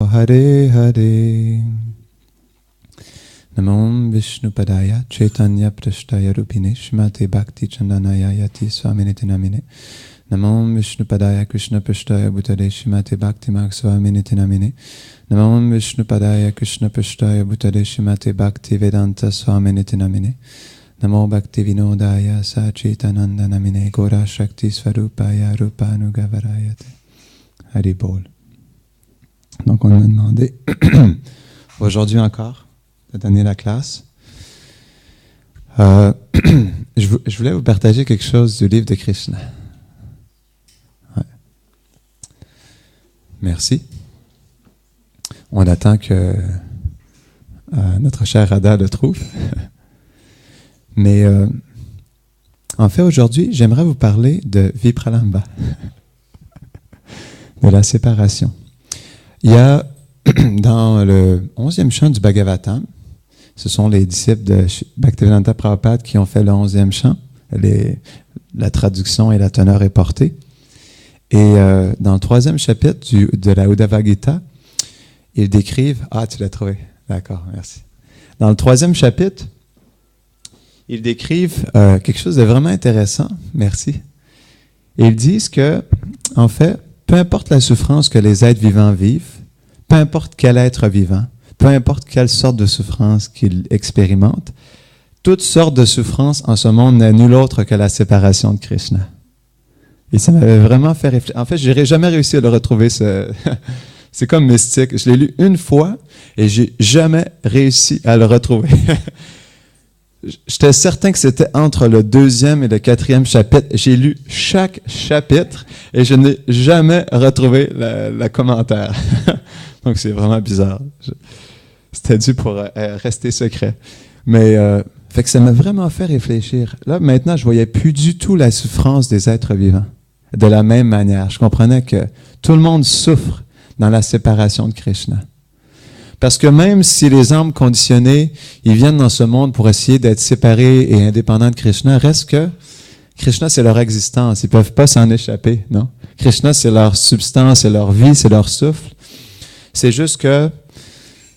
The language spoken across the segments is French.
Hare Hare Namo Vishnupadaya Chaitanya Prashtaya Rupine Shrimate Bhakti Chandanaya Yati Swaminiti Namine Namo Vishnupadaya Krishna Prashtaya Bhutale Shrimate Bhakti Marg Swaminiti Namine Namo Vishnupadaya Krishna Prashtaya Bhutale Shrimate Bhakti Vedanta Swaminiti Namine Namo Bhakti Vinodaya Sachitananda Namine Gora Shakti Swarupaya Rupanugavarayate Hari Bol. Donc, on m'a demandé, aujourd'hui encore, de donner la classe. Je voulais vous partager quelque chose du livre de Krishna. Ouais. Merci. On attend que notre cher Radha le trouve. Mais, en fait, aujourd'hui, j'aimerais vous parler de Vipralambha, de la séparation. Il y a dans le 11e chant du Bhagavatam, ce sont les disciples de Bhaktivedanta Prabhupada qui ont fait le 11e chant. La traduction et la teneur est portée. Et dans le 3e chapitre de la Uddhava Gita, ils décrivent... Ah, tu l'as trouvé. D'accord, merci. Dans le 3e chapitre, ils décrivent quelque chose de vraiment intéressant. Merci. Ils disent que, en fait, peu importe la souffrance que les êtres vivants vivent, peu importe quel être vivant, peu importe quelle sorte de souffrance qu'ils expérimentent, toute sorte de souffrance en ce monde n'est nulle autre que la séparation de Krishna. Et ça m'avait vraiment fait réfléchir. En fait, je n'aurais jamais réussi à le retrouver. C'est comme mystique. Je l'ai lu une fois et j'ai jamais réussi à le retrouver. J'étais certain que c'était entre le 2e et le 4e chapitre. J'ai lu chaque chapitre et je n'ai jamais retrouvé le commentaire. Donc, c'est vraiment bizarre. C'était dû pour rester secret. Mais, fait que ça m'a vraiment fait réfléchir. Là, maintenant, je voyais plus du tout la souffrance des êtres vivants. De la même manière. Je comprenais que tout le monde souffre dans la séparation de Krishna. Parce que même si les âmes conditionnées, ils viennent dans ce monde pour essayer d'être séparés et indépendants de Krishna, reste que Krishna, c'est leur existence. Ils ne peuvent pas s'en échapper, non? Krishna, c'est leur substance, c'est leur vie, c'est leur souffle. C'est juste que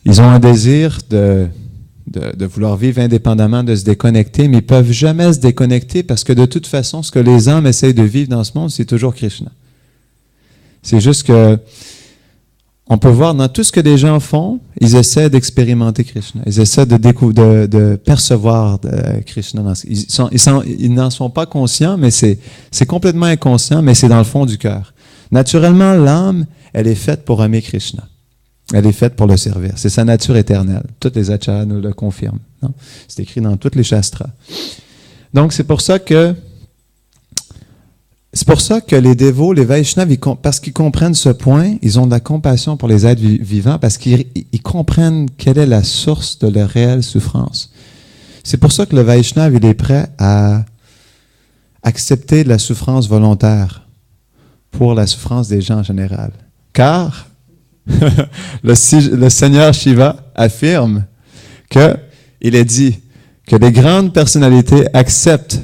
ils ont un désir de vouloir vivre indépendamment, de se déconnecter, mais ils ne peuvent jamais se déconnecter parce que de toute façon, ce que les âmes essayent de vivre dans ce monde, c'est toujours Krishna. C'est juste que on peut voir dans tout ce que les gens font, ils essaient d'expérimenter Krishna. Ils essaient de percevoir Krishna. Ils n'en sont pas conscients, mais c'est complètement inconscient, mais c'est dans le fond du cœur. Naturellement, l'âme, elle est faite pour aimer Krishna. Elle est faite pour le servir. C'est sa nature éternelle. Toutes les acharyas nous le confirment. Non? C'est écrit dans toutes les shastras. Donc, c'est pour ça que les dévots, les Vaishnavas, parce qu'ils comprennent ce point, ils ont de la compassion pour les êtres vivants parce qu'ils comprennent quelle est la source de leur réelle souffrance. C'est pour ça que le Vaishnava, il est prêt à accepter de la souffrance volontaire pour la souffrance des gens en général. Car le Seigneur Shiva affirme qu'il est dit que les grandes personnalités acceptent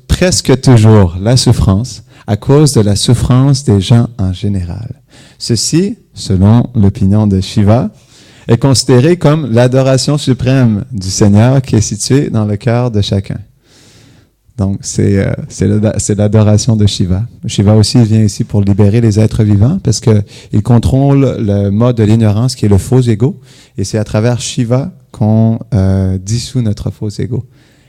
presque toujours la souffrance à cause de la souffrance des gens en général. Ceci, selon l'opinion de Shiva, est considéré comme l'adoration suprême du Seigneur qui est située dans le cœur de chacun. Donc, c'est l'adoration de Shiva. Shiva aussi vient ici pour libérer les êtres vivants parce qu'il contrôle le mode de l'ignorance qui est le faux ego. Et c'est à travers Shiva qu'on dissout notre faux ego.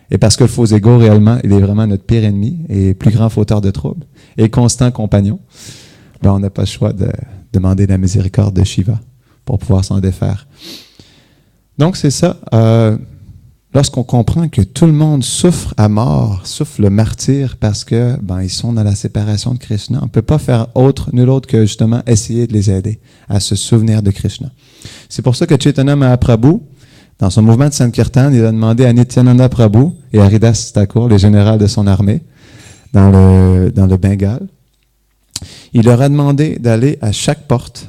Et parce que le faux ego, réellement, il est vraiment notre pire ennemi et plus grand fauteur de troubles et constant compagnon, ben on n'a pas le choix de demander la miséricorde de Shiva pour pouvoir s'en défaire. Donc, c'est ça. Lorsqu'on comprend que tout le monde souffre à mort, souffre le martyre parce que ils sont dans la séparation de Krishna, on ne peut pas faire nul autre que justement essayer de les aider à se souvenir de Krishna. C'est pour ça que Chaitanya Mahaprabhu, dans son mouvement de Sankirtan, il a demandé à Nityananda Prabhu et à Haridas Thakur, les généraux de son armée, dans le Bengale, il leur a demandé d'aller à chaque porte.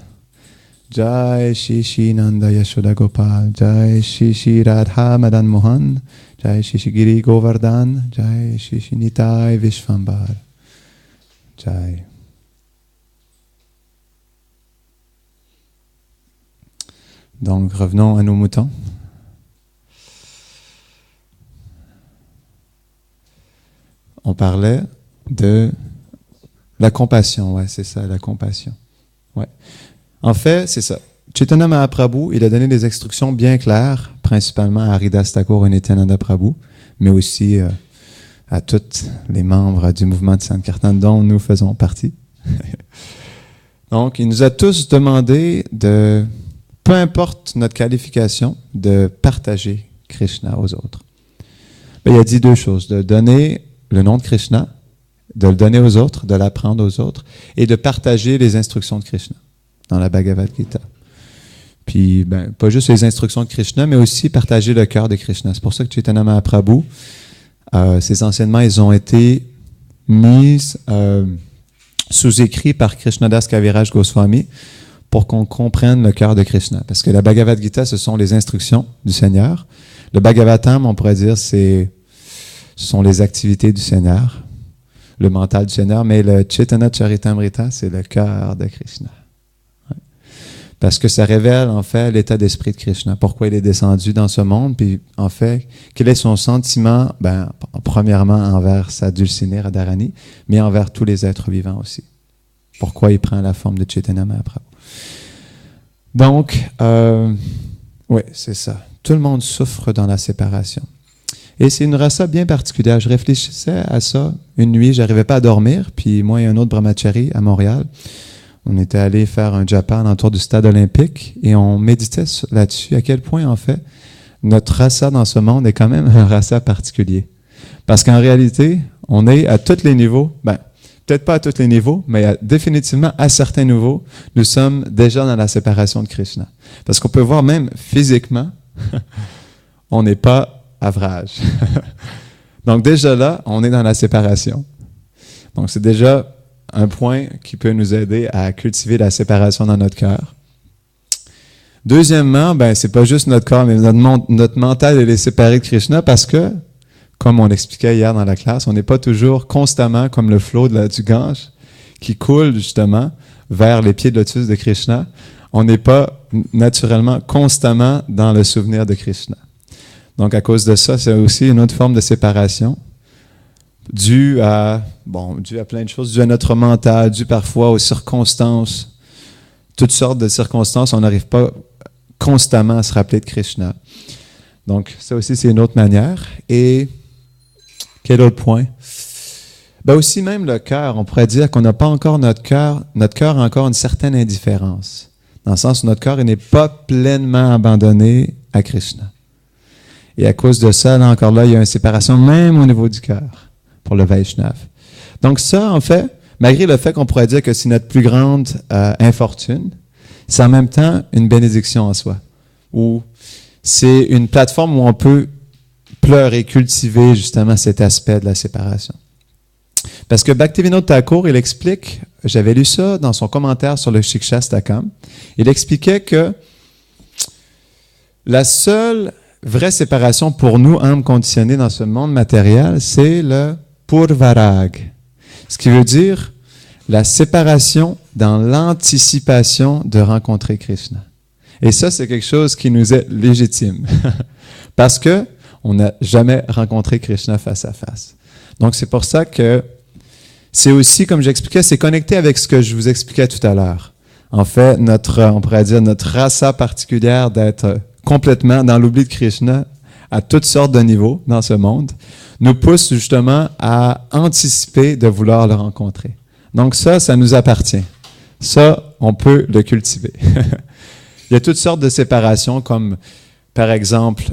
Jai Shri Shri Nanda Yashoda Gopal, Jai Shri Shri Radha Madan Mohan, Jai Shri Shri Giri Govardhan, Jai Shri Shri Nitai Vishvambar, Jai. Donc, revenons à nos moutons. On parlait de la compassion. Ouais, c'est ça, la compassion. Ouais. En fait, c'est ça. Chaitanya Mahaprabhu, il a donné des instructions bien claires, principalement à Haridas Thakur et Nityananda Prabhu, mais aussi à tous les membres du mouvement de Sankirtan dont nous faisons partie. Donc, il nous a tous demandé de, peu importe notre qualification, de partager Krishna aux autres. Il a dit deux choses, de donner le nom de Krishna, de le donner aux autres, de l'apprendre aux autres, et de partager les instructions de Krishna dans la Bhagavad Gita. Puis, pas juste les instructions de Krishna, mais aussi partager le cœur de Krishna. C'est pour ça que Chaitanya Mahaprabhu, ses enseignements, ils ont été mis sous écrit par Krishnadas Kaviraj Goswami pour qu'on comprenne le cœur de Krishna. Parce que la Bhagavad Gita, ce sont les instructions du Seigneur. Le Bhagavatam, on pourrait dire, ce sont les activités du Seigneur, le mental du Seigneur, mais le Chaitanya Charitamrita, c'est le cœur de Krishna. Ouais. Parce que ça révèle, en fait, l'état d'esprit de Krishna, pourquoi il est descendu dans ce monde, puis, en fait, quel est son sentiment, premièrement, envers sa dulcinée Radharani, mais envers tous les êtres vivants aussi. Pourquoi il prend la forme de Chaitanya Mahaprabhu. Donc, oui, c'est ça. Tout le monde souffre dans la séparation. Et c'est une rasa bien particulière. Je réfléchissais à ça une nuit, je n'arrivais pas à dormir, puis moi et un autre brahmachari à Montréal, on était allé faire un japa autour du stade olympique et on méditait là-dessus, à quel point, en fait, notre rasa dans ce monde est quand même un rasa particulier. Parce qu'en réalité, on est à tous les niveaux, peut-être pas à tous les niveaux, mais définitivement à certains niveaux, nous sommes déjà dans la séparation de Krishna. Parce qu'on peut voir même physiquement, on n'est pas avrage. Donc déjà là, on est dans la séparation. Donc c'est déjà un point qui peut nous aider à cultiver la séparation dans notre cœur. Deuxièmement, c'est pas juste notre corps, mais notre mental est séparé de Krishna parce que, comme on l'expliquait hier dans la classe, on n'est pas toujours constamment comme le flot du Gange qui coule justement vers les pieds de lotus de Krishna. On n'est pas naturellement constamment dans le souvenir de Krishna. Donc, à cause de ça, c'est aussi une autre forme de séparation due à plein de choses, due à notre mental, due parfois aux circonstances, toutes sortes de circonstances, on n'arrive pas constamment à se rappeler de Krishna. Donc, ça aussi, c'est une autre manière. Et quel autre point? Aussi même le cœur, on pourrait dire qu'on n'a pas encore notre cœur a encore une certaine indifférence, dans le sens où notre cœur n'est pas pleinement abandonné à Krishna. Et à cause de ça, là il y a une séparation même au niveau du cœur pour le Vaishnav. Donc ça, en fait, malgré le fait qu'on pourrait dire que c'est notre plus grande infortune, c'est en même temps une bénédiction en soi. Ou c'est une plateforme où on peut pleurer, cultiver justement cet aspect de la séparation. Parce que Bhaktivinoda Thakur, il explique, j'avais lu ça dans son commentaire sur le Shikshastakam, il expliquait que la seule vraie séparation pour nous, âmes conditionnées dans ce monde matériel, c'est le purvarag. Ce qui veut dire la séparation dans l'anticipation de rencontrer Krishna. Et ça, c'est quelque chose qui nous est légitime. Parce que on n'a jamais rencontré Krishna face à face. Donc, c'est pour ça que c'est aussi, comme j'expliquais, c'est connecté avec ce que je vous expliquais tout à l'heure. En fait, on pourrait dire notre rasa particulière d'être complètement dans l'oubli de Krishna à toutes sortes de niveaux dans ce monde, nous pousse justement à anticiper de vouloir le rencontrer. Donc ça nous appartient. Ça, on peut le cultiver. Il y a toutes sortes de séparations, comme par exemple,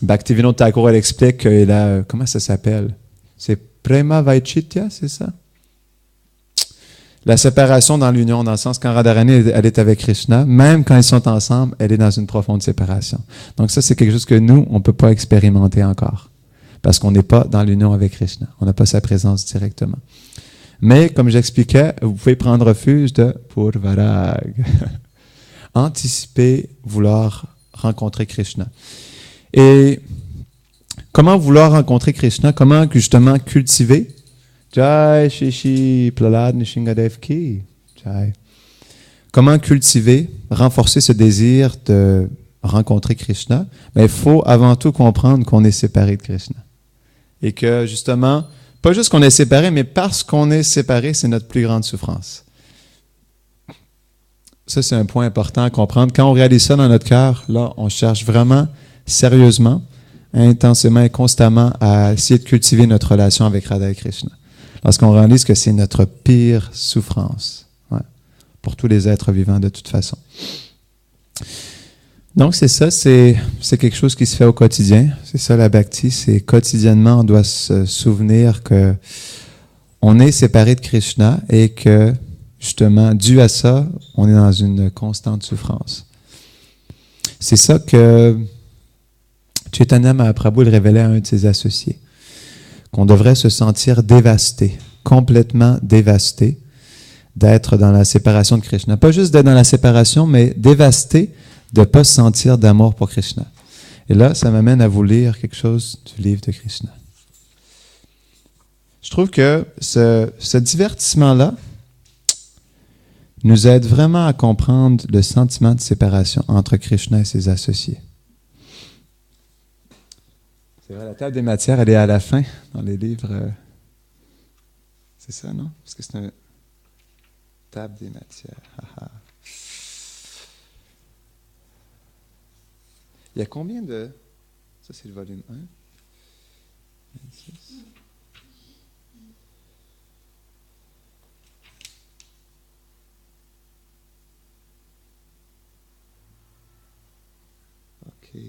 Bhaktivinoda Thakur, elle explique qu'il a, comment ça s'appelle? C'est Prema Vaichitya, c'est ça? La séparation dans l'union, dans le sens quand Radharani, elle est avec Krishna, même quand ils sont ensemble, elle est dans une profonde séparation. Donc ça, c'est quelque chose que nous, on ne peut pas expérimenter encore, parce qu'on n'est pas dans l'union avec Krishna. On n'a pas sa présence directement. Mais, comme j'expliquais, vous pouvez prendre refuge de Purvarag. Anticiper, vouloir rencontrer Krishna. Et comment vouloir rencontrer Krishna? Comment justement cultiver? Jai Shishi Prahlad Nishingadev Ki. Jai. comment cultiver, renforcer ce désir de rencontrer Krishna? Il faut avant tout comprendre qu'on est séparé de Krishna. Et que justement, pas juste qu'on est séparé, mais parce qu'on est séparé, c'est notre plus grande souffrance. Ça, c'est un point important à comprendre. Quand on réalise ça dans notre cœur, là, on cherche vraiment, sérieusement, intensément et constamment à essayer de cultiver notre relation avec Radha et Krishna. Lorsqu'on réalise que c'est notre pire souffrance, pour tous les êtres vivants de toute façon. Donc, c'est ça, c'est quelque chose qui se fait au quotidien. C'est ça la bhakti, c'est quotidiennement, on doit se souvenir que on est séparé de Krishna et que, justement, dû à ça, on est dans une constante souffrance. C'est ça que Chaitanya Mahaprabhu le révélait à un de ses associés, qu'on devrait se sentir dévasté, complètement dévasté, d'être dans la séparation de Krishna. Pas juste d'être dans la séparation, mais dévasté de ne pas se sentir d'amour pour Krishna. Et là, ça m'amène à vous lire quelque chose du livre de Krishna. Je trouve que ce divertissement-là nous aide vraiment à comprendre le sentiment de séparation entre Krishna et ses associés. C'est vrai, la table des matières, elle est à la fin dans les livres. C'est ça, non? Parce que c'est une table des matières. Il y a combien de... Ça, c'est le volume 1. 26. OK.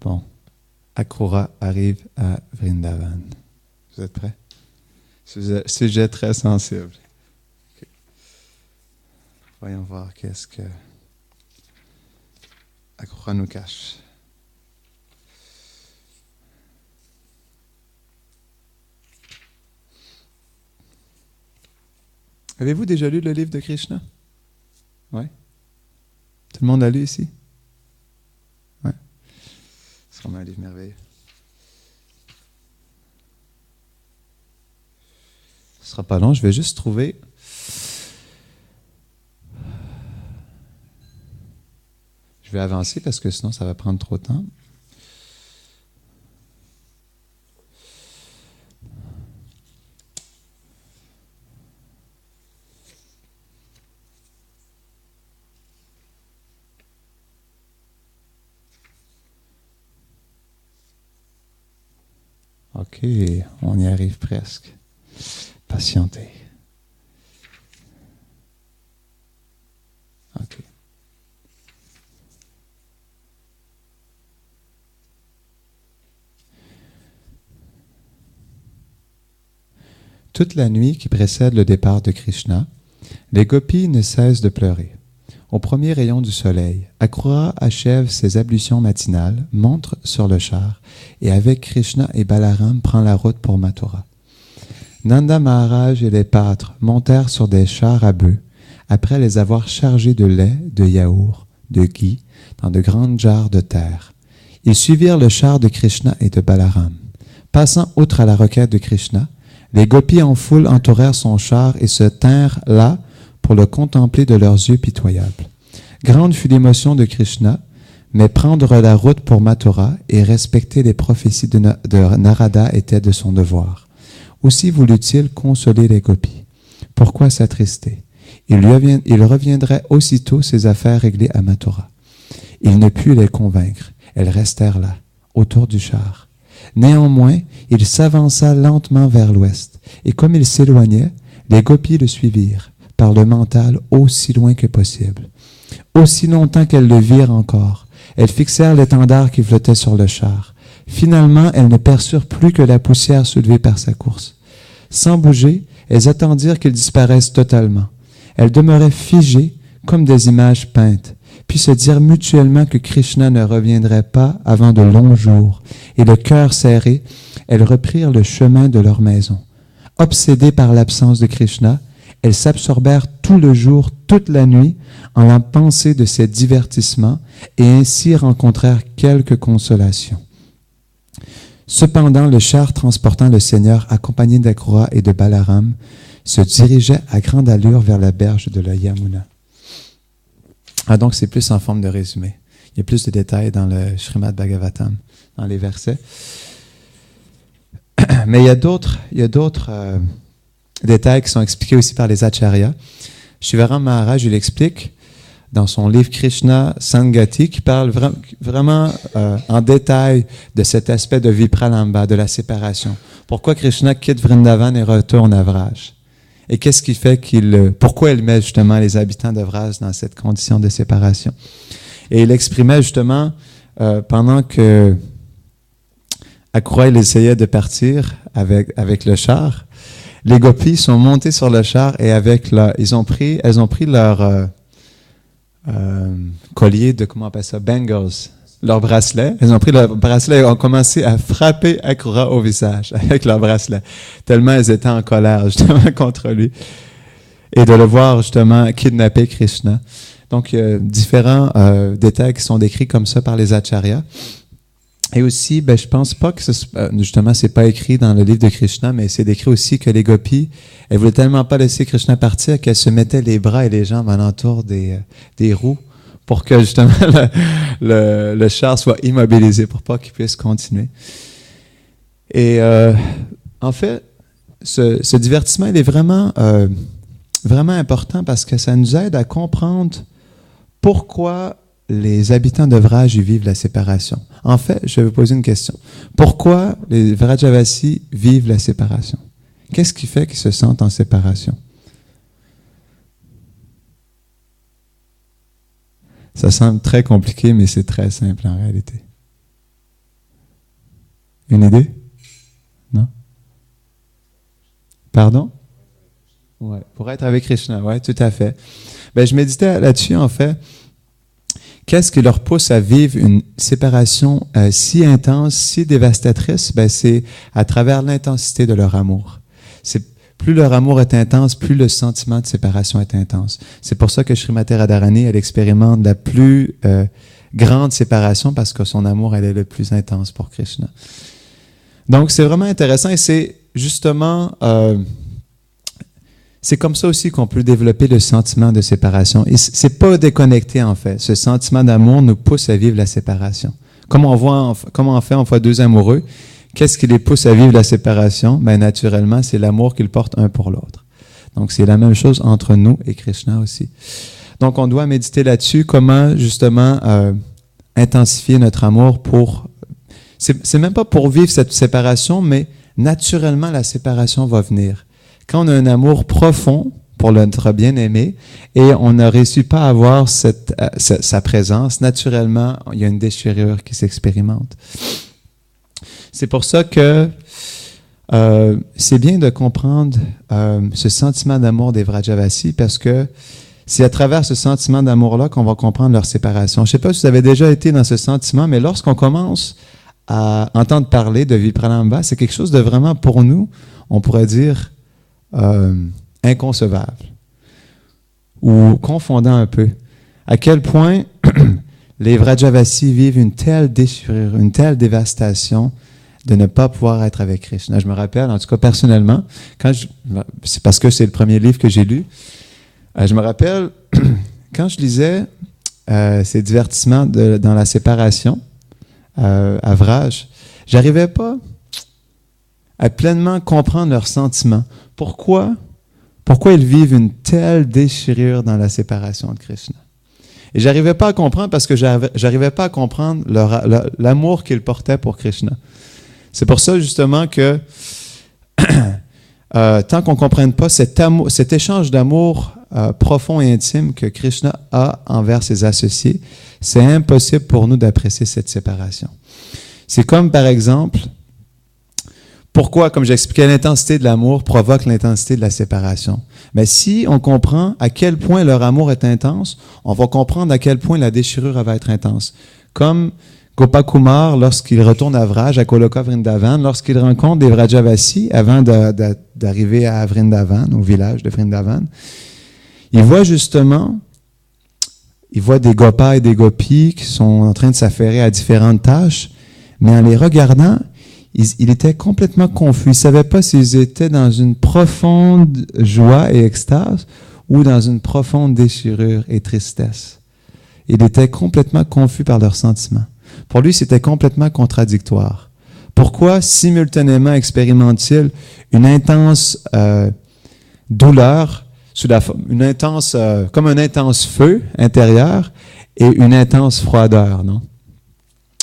Bon. Akrura arrive à Vrindavan. Vous êtes prêts? Sujet très sensible. Okay. Voyons voir qu'est-ce que Akrura nous cache. Avez-vous déjà lu le livre de Krishna? Oui? Tout le monde l'a lu ici? Oui? C'est vraiment un livre merveilleux. Ce ne sera pas long, je vais juste trouver... Je vais avancer parce que sinon ça va prendre trop de temps. OK, on y arrive presque. Patientez. OK. Toute la nuit qui précède le départ de Krishna, les gopis ne cessent de pleurer. Au premier rayon du soleil, Akrura achève ses ablutions matinales, monte sur le char et avec Krishna et Balaram prend la route pour Mathura. Nanda Maharaj et les pâtres montèrent sur des chars à bœufs après les avoir chargés de lait, de yaourt, de ghee dans de grandes jarres de terre. Ils suivirent le char de Krishna et de Balaram. Passant outre à la requête de Krishna, les gopis en foule entourèrent son char et se tinrent là pour le contempler de leurs yeux pitoyables. Grande fut l'émotion de Krishna, mais prendre la route pour Mathura et respecter les prophéties de Narada était de son devoir. Aussi voulut-il consoler les gopis. Pourquoi s'attrister? Il reviendrait aussitôt ses affaires réglées à Mathura. Il ne put les convaincre. Elles restèrent là, autour du char. Néanmoins, il s'avança lentement vers l'ouest, et comme il s'éloignait, les gopis le suivirent, par le mental aussi loin que possible. Aussi longtemps qu'elles le virent encore, elles fixèrent l'étendard qui flottait sur le char. Finalement, elles ne perçurent plus que la poussière soulevée par sa course. Sans bouger, elles attendirent qu'il disparaisse totalement. Elles demeuraient figées comme des images peintes, puis se dirent mutuellement que Krishna ne reviendrait pas avant de longs jours, et le cœur serré, elles reprirent le chemin de leur maison. Obsédées par l'absence de Krishna, elles s'absorbèrent tout le jour, toute la nuit, en la pensée de ces divertissements, et ainsi rencontrèrent quelque consolation. Cependant, le char transportant le Seigneur, accompagné d'Akrura et de Balaram, se dirigeait à grande allure vers la berge de la Yamuna. Donc, c'est plus en forme de résumé. Il y a plus de détails dans le Srimad Bhagavatam, dans les versets. Mais il y a d'autres détails qui sont expliqués aussi par les acharyas. Shivaram Maharaj, il explique dans son livre Krishna Sangati, qui parle vraiment en détail de cet aspect de Vipralamba, de la séparation. Pourquoi Krishna quitte Vrindavan et retourne à Vraj? Et qu'est-ce qui fait pourquoi il met justement les habitants de Vraj dans cette condition de séparation? Et il exprimait justement, pendant que Akrura, il essayait de partir avec le char, les gopis sont montés sur le char et elles ont pris leur collier de, comment on appelle ça, bangles, leur bracelet. Elles ont pris leur bracelet et ont commencé à frapper Akrura au visage avec leur bracelet, tellement elles étaient en colère justement contre lui. Et de le voir justement kidnapper Krishna. Donc, il y a différents détails qui sont décrits comme ça par les acharyas. Et aussi, je pense pas que justement, c'est pas écrit dans le livre de Krishna, mais c'est décrit aussi que les gopis, elles voulaient tellement pas laisser Krishna partir qu'elles se mettaient les bras et les jambes alentour des roues pour que justement le char soit immobilisé, pour pas qu'il puisse continuer. Et en fait, ce divertissement, il est vraiment important parce que ça nous aide à comprendre pourquoi les habitants de Vraj vivent la séparation. En fait, je vais vous poser une question. Pourquoi les Vrajavasis vivent la séparation? Qu'est-ce qui fait qu'ils se sentent en séparation? Ça semble très compliqué, mais c'est très simple en réalité. Une idée? Non? Pardon? Ouais, pour être avec Krishna, oui, tout à fait. Je méditais là-dessus, en fait. Qu'est-ce qui leur pousse à vivre une séparation si intense, si dévastatrice? C'est à travers l'intensité de leur amour. Plus leur amour est intense, plus le sentiment de séparation est intense. C'est pour ça que Srimati Radharani, elle expérimente la plus grande séparation parce que son amour, elle est le plus intense pour Krishna. Donc, c'est vraiment intéressant et c'est justement... c'est comme ça aussi qu'on peut développer le sentiment de séparation. Et c'est pas déconnecté, en fait. Ce sentiment d'amour nous pousse à vivre la séparation. Comment on fait? On voit deux amoureux. Qu'est-ce qui les pousse à vivre la séparation? Naturellement, c'est l'amour qu'ils portent un pour l'autre. Donc, c'est la même chose entre nous et Krishna aussi. Donc, on doit méditer là-dessus, comment, justement, intensifier notre amour pour... C'est même pas pour vivre cette séparation, mais naturellement, la séparation va venir. Quand on a un amour profond pour notre bien-aimé et on ne réussit pas à avoir sa présence, naturellement, il y a une déchirure qui s'expérimente. C'est pour ça que c'est bien de comprendre ce sentiment d'amour des Vrajavasis parce que c'est à travers ce sentiment d'amour-là qu'on va comprendre leur séparation. Je ne sais pas si vous avez déjà été dans ce sentiment, mais lorsqu'on commence à entendre parler de Vipralamba, c'est quelque chose de vraiment pour nous, on pourrait dire, inconcevable ou confondant un peu. À quel point les Vrajavasis vivent une telle déchirure, une telle dévastation de ne pas pouvoir être avec Krishna. Je me rappelle, en tout cas personnellement, c'est parce que c'est le premier livre que j'ai lu, je me rappelle quand je lisais ces divertissements dans la séparation à Vraj, j'arrivais pas à pleinement comprendre leurs sentiments. Pourquoi ils vivent une telle déchirure dans la séparation de Krishna? Et j'arrivais pas à comprendre parce que j'arrivais pas à comprendre l'amour qu'ils portaient pour Krishna. C'est pour ça justement que tant qu'on ne comprenne pas cet échange d'amour profond et intime que Krishna a envers ses associés, c'est impossible pour nous d'apprécier cette séparation. C'est comme par exemple, pourquoi, comme j'expliquais, l'intensité de l'amour provoque l'intensité de la séparation. Mais si on comprend à quel point leur amour est intense, on va comprendre à quel point la déchirure va être intense. Comme Gopakumar, lorsqu'il retourne à Vraj, à Goloka Vrindavan, lorsqu'il rencontre des Vrajavasis avant d'arriver à Vrindavan, au village de Vrindavan, il voit des Gopas et des Gopis qui sont en train de s'affairer à différentes tâches, mais en les regardant, il était complètement confus. Il ne savait pas s'ils étaient dans une profonde joie et extase ou dans une profonde déchirure et tristesse. Il était complètement confus par leurs sentiments. Pour lui, c'était complètement contradictoire. Pourquoi simultanément expérimente-t-il une intense douleur, comme un intense feu intérieur et une intense froideur, non?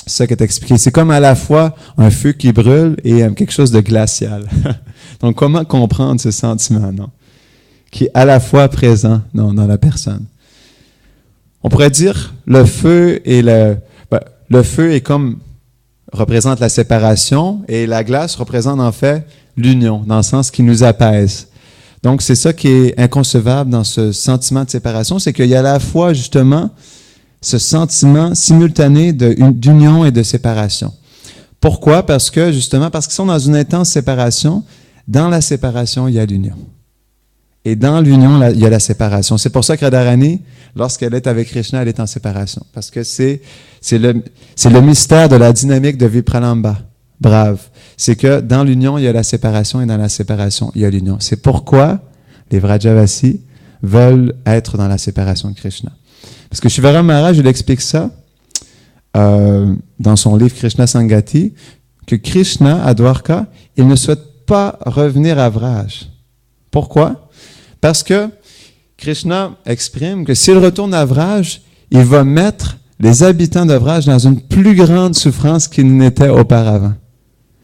C'est ça qui est expliqué. C'est comme à la fois un feu qui brûle et quelque chose de glacial. Donc, comment comprendre ce sentiment, non? Qui est à la fois présent dans la personne. On pourrait dire le feu est comme représente la séparation et la glace représente en fait l'union, dans le sens qui nous apaise. Donc, c'est ça qui est inconcevable dans ce sentiment de séparation, c'est qu'il y a à la fois justement ce sentiment simultané d'union et de séparation. Pourquoi? Parce qu'ils sont dans une intense séparation. Dans la séparation, il y a l'union. Et dans l'union, il y a la séparation. C'est pour ça que Radharani, lorsqu'elle est avec Krishna, elle est en séparation. Parce que c'est le mystère de la dynamique de Vipralamba. Brave. C'est que dans l'union, il y a la séparation et dans la séparation, il y a l'union. C'est pourquoi les Vrajavasis veulent être dans la séparation de Krishna. Parce que Shivara Maharaj, il explique ça dans son livre Krishna Sangati, que Krishna, à Dwarka, il ne souhaite pas revenir à Vraj. Pourquoi? Parce que Krishna exprime que s'il retourne à Vraj, il va mettre les habitants de Vraj dans une plus grande souffrance qu'ils n'étaient auparavant,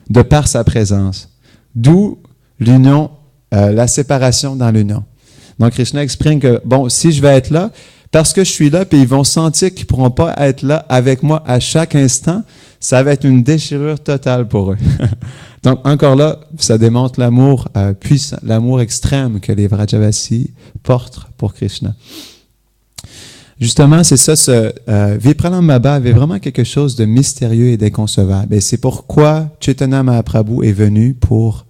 de par sa présence. D'où l'union, la séparation dans l'union. Donc Krishna exprime que, si je vais être là, parce que je suis là, puis ils vont sentir qu'ils ne pourront pas être là avec moi à chaque instant, ça va être une déchirure totale pour eux. Donc, encore là, ça démontre l'amour puissant, l'amour extrême que les Vrajavasis portent pour Krishna. Justement, c'est ça, Vipralambha avait vraiment quelque chose de mystérieux et d'inconcevable. Et c'est pourquoi Chaitanya Mahaprabhu est venu pour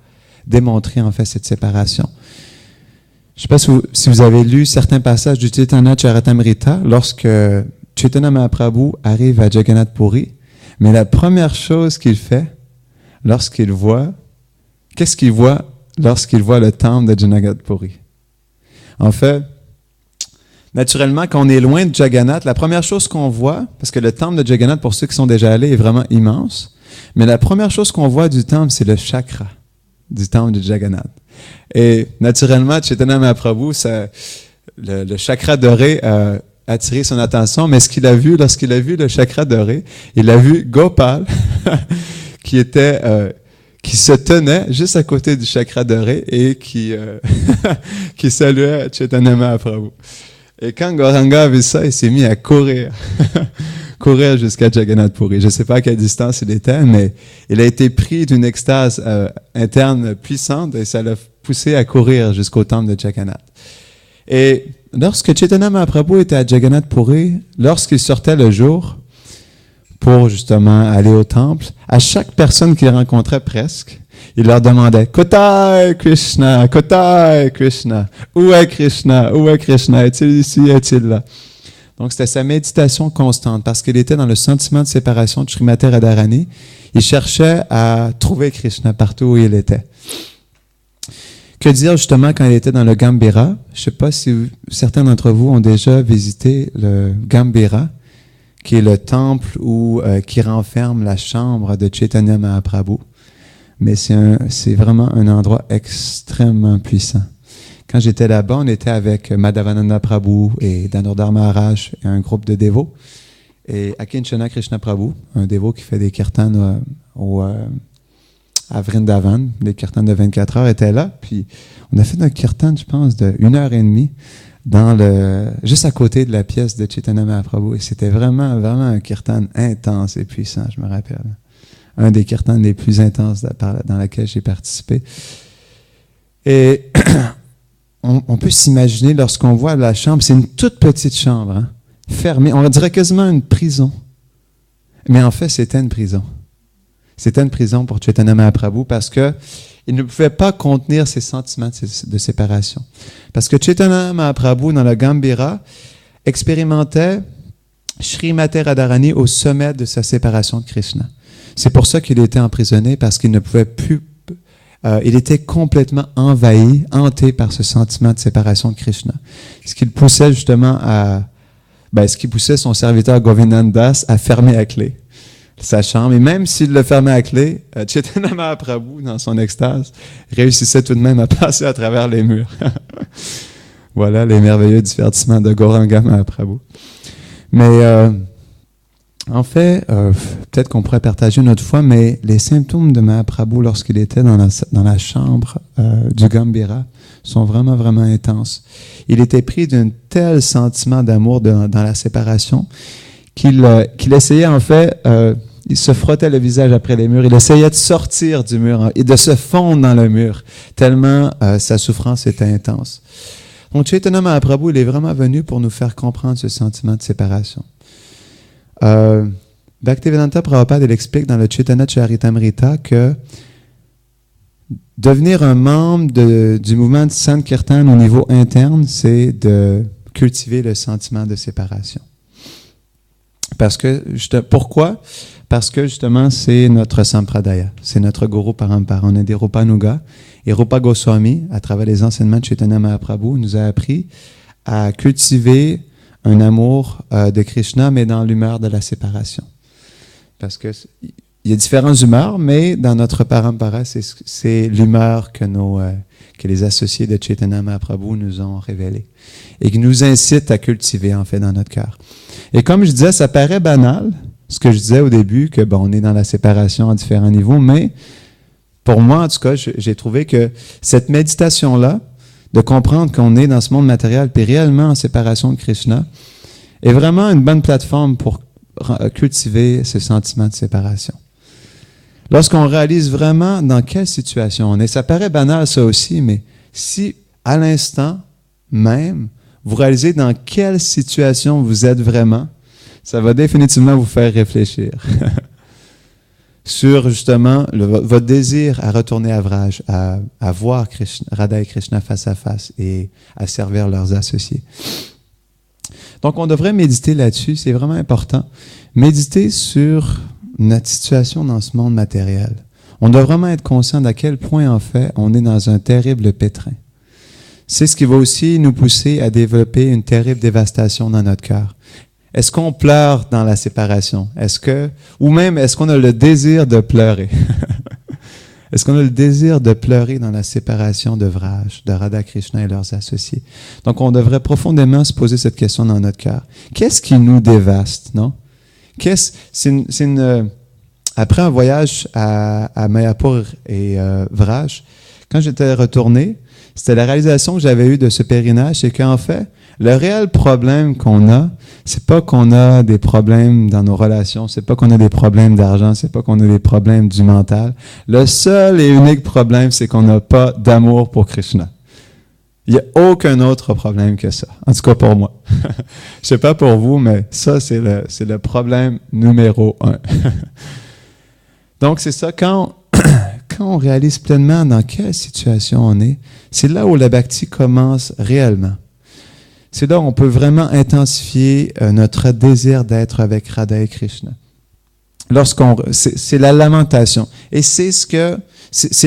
démontrer en fait cette séparation. Je ne sais pas si vous avez lu certains passages du Chaitanya Charitamrita lorsque Chaitanya Mahaprabhu arrive à Jagannath Puri, mais la première chose qu'il fait qu'est-ce qu'il voit lorsqu'il voit le temple de Jagannath Puri? En fait, naturellement, quand on est loin de Jagannath, la première chose qu'on voit, parce que le temple de Jagannath, pour ceux qui sont déjà allés, est vraiment immense, mais la première chose qu'on voit du temple, c'est le chakra du temple de Jagannath. Et naturellement, Chaitanya Mahaprabhu, le chakra doré a attiré son attention, mais ce qu'il a vu, lorsqu'il a vu le chakra doré, il a vu Gopal, qui se tenait juste à côté du chakra doré et qui saluait Chaitanya Mahaprabhu. Et quand Gauranga a vu ça, il s'est mis à courir jusqu'à Jagannath Puri. Je ne sais pas à quelle distance il était, mais il a été pris d'une extase interne puissante et ça l'a poussé à courir jusqu'au temple de Jagannath. Et lorsque Chaitanya Mahaprabhu était à Jagannath Puri, lorsqu'il sortait le jour pour justement aller au temple, à chaque personne qu'il rencontrait presque, il leur demandait « Kotai Krishna, Kotai Krishna, où est Krishna, où est Krishna, est-il ici, est-il là ?» Donc, c'était sa méditation constante parce qu'il était dans le sentiment de séparation de Srimati Radharani. Il cherchait à trouver Krishna partout où il était. Que dire justement quand il était dans le Gambhira? Je ne sais pas si certains d'entre vous ont déjà visité le Gambhira, qui est le temple qui renferme la chambre de Chaitanya Mahaprabhu. Mais c'est vraiment un endroit extrêmement puissant. Quand j'étais là-bas, on était avec Madhavananda Prabhu et Danodar Maharaj et un groupe de dévots. Et Akinchana Krishna Prabhu, un dévot qui fait des kirtans à Vrindavan, des kirtans de 24 heures, était là. Puis on a fait un kirtan, je pense, de 1h30 juste à côté de la pièce de Chaitanya Mahaprabhu. Et c'était vraiment, vraiment un kirtan intense et puissant, je me rappelle. Un des kirtans les plus intenses dans laquelle j'ai participé. Et on peut s'imaginer, lorsqu'on voit la chambre, c'est une toute petite chambre, fermée. On dirait quasiment une prison. Mais en fait, c'était une prison. C'était une prison pour Chaitanya Mahaprabhu parce qu'il ne pouvait pas contenir ses sentiments de séparation. Parce que Chaitanya Mahaprabhu, dans le Gambhira, expérimentait Srimati Radharani au sommet de sa séparation de Krishna. C'est pour ça qu'il était emprisonné, parce qu'il ne pouvait plus... il était complètement envahi, hanté par ce sentiment de séparation de Krishna. Ce qui le poussait justement ce qui poussait son serviteur Govindandas à fermer à clé sa chambre. Et même s'il le fermait à clé, Chaitanya Mahaprabhu, dans son extase, réussissait tout de même à passer à travers les murs. Voilà les merveilleux divertissements de Gauranga Mahaprabhu. Mais en fait, peut-être qu'on pourrait partager une autre fois, mais les symptômes de Mahaprabhu lorsqu'il était dans la chambre du Gambhira sont vraiment, vraiment intenses. Il était pris d'un tel sentiment d'amour dans la séparation qu'il essayait en fait... il se frottait le visage après les murs. Il essayait de sortir du mur et de se fondre dans le mur, tellement sa souffrance était intense. Donc, Chaitanya Mahaprabhu, il est vraiment venu pour nous faire comprendre ce sentiment de séparation. Bhaktivedanta Prabhupada, il explique dans le Chaitanya Charitamrita que devenir un membre du mouvement de Sankirtan au niveau interne, c'est de cultiver le sentiment de séparation. Pourquoi? Parce que justement, c'est notre sampradaya, c'est notre guru parampara. On est des Rupanuga. Et Rupa Goswami, à travers les enseignements de Chaitanya Mahaprabhu, nous a appris à cultiver un amour de Krishna, mais dans l'humeur de la séparation. Parce que il y a différentes humeurs, mais dans notre parampara, c'est l'humeur que les associés de Chaitanya Mahaprabhu nous ont révélée et qui nous incite à cultiver, en fait, dans notre cœur. Et comme je disais, ça paraît banal, ce que je disais au début, que on est dans la séparation à différents niveaux, mais pour moi, en tout cas, j'ai trouvé que cette méditation-là, de comprendre qu'on est dans ce monde matériel, puis réellement en séparation de Krishna, est vraiment une bonne plateforme pour cultiver ce sentiment de séparation. Lorsqu'on réalise vraiment dans quelle situation on est, ça paraît banal ça aussi, mais si à l'instant même, vous réalisez dans quelle situation vous êtes vraiment, ça va définitivement vous faire réfléchir sur justement votre désir à retourner à Vraj, à voir Radha et Krishna face à face et à servir leurs associés. Donc, on devrait méditer là-dessus, c'est vraiment important. Méditer sur notre situation dans ce monde matériel. On doit vraiment être conscient d'à quel point, en fait, on est dans un terrible pétrin. C'est ce qui va aussi nous pousser à développer une terrible dévastation dans notre cœur. Est-ce qu'on pleure dans la séparation? Ou même, est-ce qu'on a le désir de pleurer? Est-ce qu'on a le désir de pleurer dans la séparation de Vraj, de Radha Krishna et leurs associés? Donc, on devrait profondément se poser cette question dans notre cœur. Qu'est-ce qui nous dévaste, non? Après un voyage à Mayapur et Vraj, quand j'étais retourné, c'était la réalisation que j'avais eue de ce pèlerinage, c'est qu'en fait, le réel problème qu'on a, c'est pas qu'on a des problèmes dans nos relations, c'est pas qu'on a des problèmes d'argent, c'est pas qu'on a des problèmes du mental. Le seul et unique problème, c'est qu'on n'a pas d'amour pour Krishna. Il n'y a aucun autre problème que ça. En tout cas pour moi. Je sais pas pour vous, mais ça, c'est le problème numéro 1. Donc, c'est ça, quand on réalise pleinement dans quelle situation on est, c'est là où la bhakti commence réellement. C'est là où on peut vraiment intensifier notre désir d'être avec Radha et Krishna. C'est la lamentation. Et c'est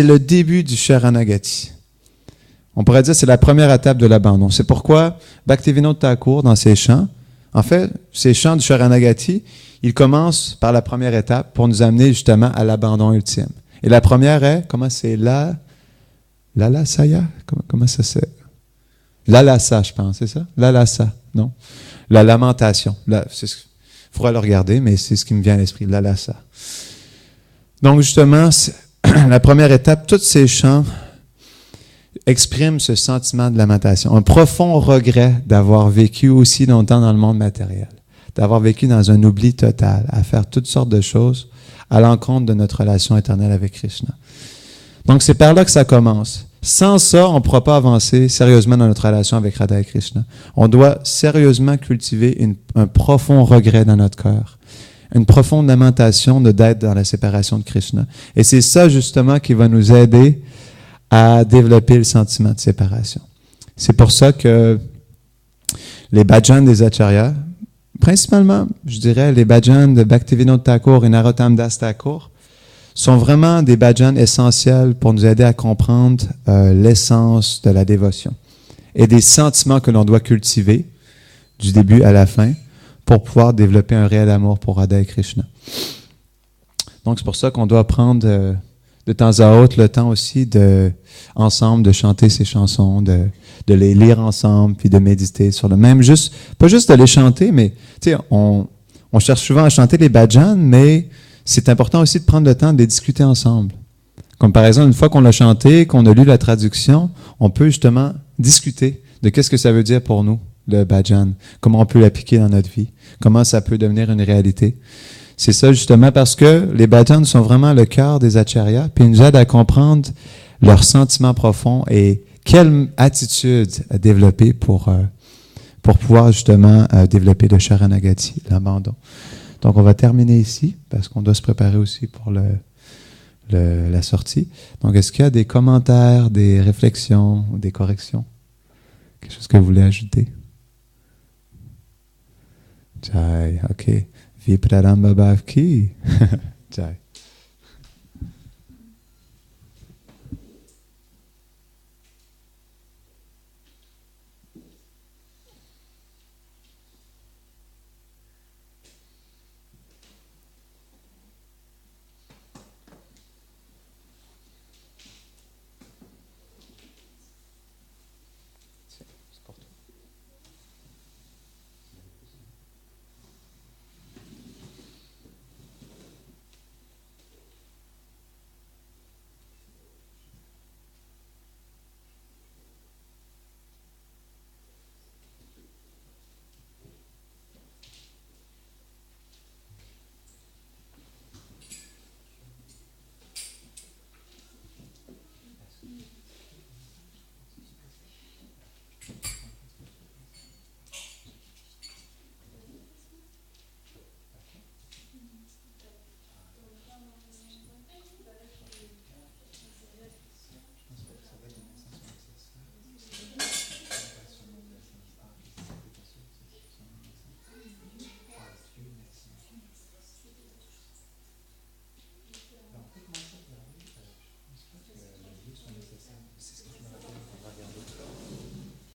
le début du Sharanagati. On pourrait dire que c'est la première étape de l'abandon. C'est pourquoi Bhaktivinoda Thakur, dans ses chants, en fait, ces chants du Sharanagati, il commence par la première étape pour nous amener justement à l'abandon ultime. Et la première est, comment c'est Lalasaya? Comment ça c'est? Lalasa, je pense, c'est ça? Lalasa, non? La lamentation. Il faudra le regarder, mais c'est ce qui me vient à l'esprit, Lalasa. Donc, justement, la première étape, tous ces chants expriment ce sentiment de lamentation, un profond regret d'avoir vécu aussi longtemps dans le monde matériel, d'avoir vécu dans un oubli total, à faire toutes sortes de choses à l'encontre de notre relation éternelle avec Krishna. Donc, c'est par là que ça commence. Sans ça, on ne pourra pas avancer sérieusement dans notre relation avec Radha et Krishna. On doit sérieusement cultiver un profond regret dans notre cœur, une profonde lamentation d'être dans la séparation de Krishna. Et c'est ça, justement, qui va nous aider à développer le sentiment de séparation. C'est pour ça que les bhajans des acharyas, principalement, je dirais, les bhajans de Bhaktivinoda Thakur et Narottam Das Thakur, sont vraiment des bhajans essentiels pour nous aider à comprendre l'essence de la dévotion et des sentiments que l'on doit cultiver du début à la fin pour pouvoir développer un réel amour pour Radha et Krishna. Donc, c'est pour ça qu'on doit prendre de temps à autre le temps aussi ensemble de chanter ces chansons, de les lire ensemble, puis de méditer sur le même. Pas juste de les chanter, mais tu sais, on cherche souvent à chanter les bhajans, mais c'est important aussi de prendre le temps de les discuter ensemble. Comme par exemple, une fois qu'on l'a chanté, qu'on a lu la traduction, on peut justement discuter de qu'est-ce que ça veut dire pour nous, le bhajan, comment on peut l'appliquer dans notre vie, comment ça peut devenir une réalité. C'est ça justement parce que les bhajans sont vraiment le cœur des acharyas, puis ils nous aident à comprendre leurs sentiments profonds et quelle attitude à développer pour pouvoir justement développer le sharanagati, l'abandon. Donc on va terminer ici parce qu'on doit se préparer aussi pour la sortie. Donc est-ce qu'il y a des commentaires, des réflexions, des corrections? Quelque chose que vous voulez ajouter? Jai, ok. Vipraramba Bhav ki. Jai.